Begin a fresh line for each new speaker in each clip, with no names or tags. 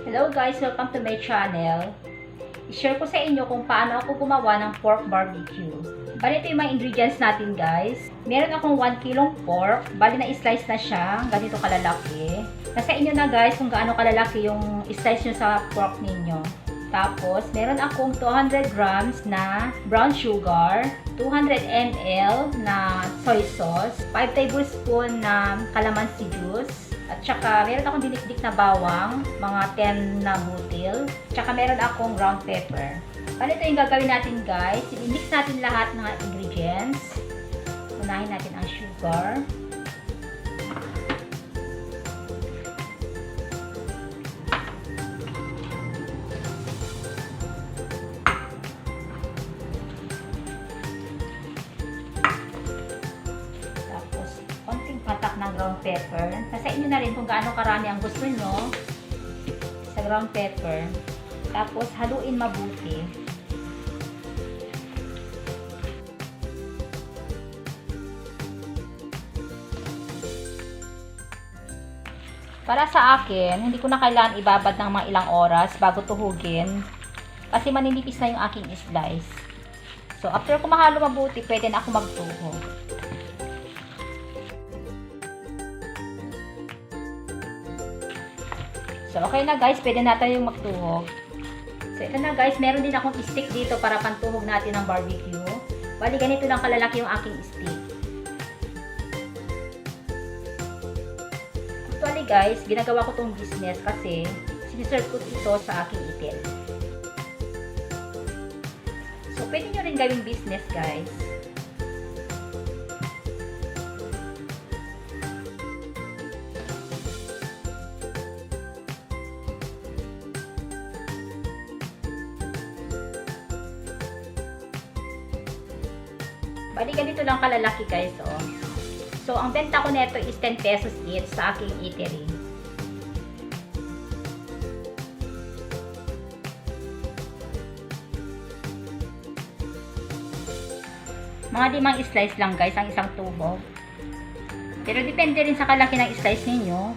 Hello guys! Welcome to my channel. I-share ko sa inyo kung paano ako gumawa ng pork barbecue. Bali, ito yung mga ingredients natin guys. Meron akong 1 kilong pork. Bali, na-slice na siya. Ganito kalalaki. Nasa inyo na guys kung gaano kalalaki yung slice nyo sa pork ninyo. Tapos, meron akong 200 grams na brown sugar, 200 ml na soy sauce, 5 tablespoon na calamansi juice, at saka meron akong dinikdik na bawang, mga 10 na butil, at saka meron akong ground pepper. Bali, ito yung gagawin natin guys. I-mix natin lahat ng ingredients. Unahin natin ang sugar. Patak ng ground pepper. Nasa inyo na rin kung gaano karami ang gusto nyo sa ground pepper. Tapos, haluin mabuti. Para sa akin, hindi ko na kailangan ibabad ng mga ilang oras bago tuhugin kasi maninipis na yung aking slice. So, after ko mahalo mabuti, pwede na ako magtuhog. So, okay na guys, pwede na tayong magtuhog. So, ito na guys, meron din akong stick dito para pantuhog natin ng barbecue. Bali, ganito lang kalalaki yung aking stick. Actually guys, ginagawa ko tong business kasi siniserve ko ito sa aking itil. So, pwede nyo rin gawing business guys. Bali, ganito lang kalalaki guys, oh. So, ang benta ko nito is 10 pesos each sa aking eatery. Mga 5 slice lang guys, ang isang tuhog. Pero depende rin sa kalaki ng slice ninyo.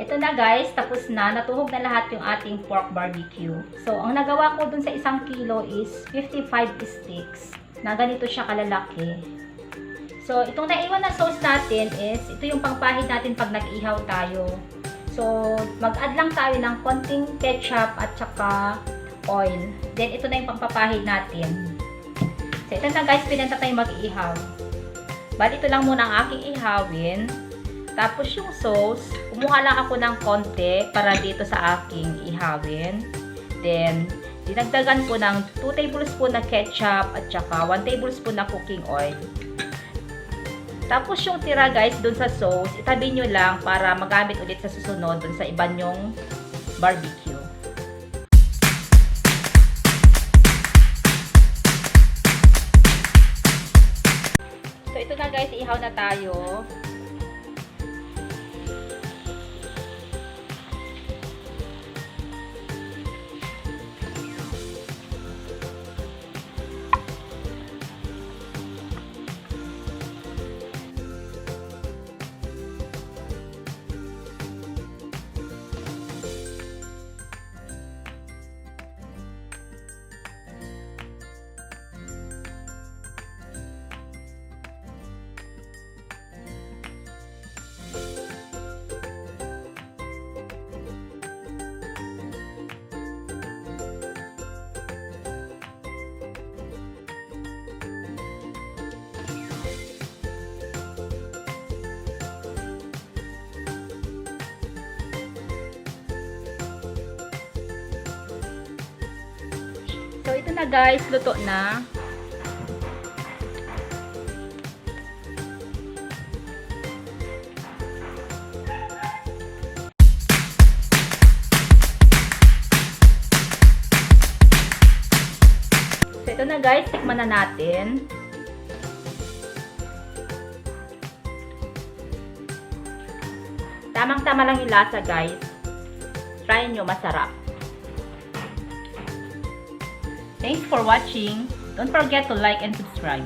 Ito na guys, tapos na. Natuhog na lahat yung ating pork barbecue. So, ang nagawa ko dun sa 1 kilo is 55 sticks. Na ganito siya kalalaki. So, itong naiwan na sauce natin is, ito yung pangpahid natin pag nag-ihaw tayo. So, mag-add lang tayo ng konting ketchup at saka oil. Then, ito na yung pangpapahid natin. So, ito na guys, pinanta tayo mag-ihaw. Bali, ito lang muna ang aking ihawin. Tapos, yung sauce, kumuha lang ako ng konti para dito sa aking ihawin. Then, dinagdagan ko ng 2 tablespoon na ketchup at saka 1 tablespoon na cooking oil. Tapos yung tira guys dun sa sauce, itabi nyo lang para magamit ulit sa susunod dun sa iba nyong barbecue. So ito na guys, ihaw na tayo. So, ito na guys, luto na. So, ito na guys, tikman na natin. Tamang-tama lang yung lasa guys. Try nyo, masarap. Thanks for watching. Don't forget to like and subscribe.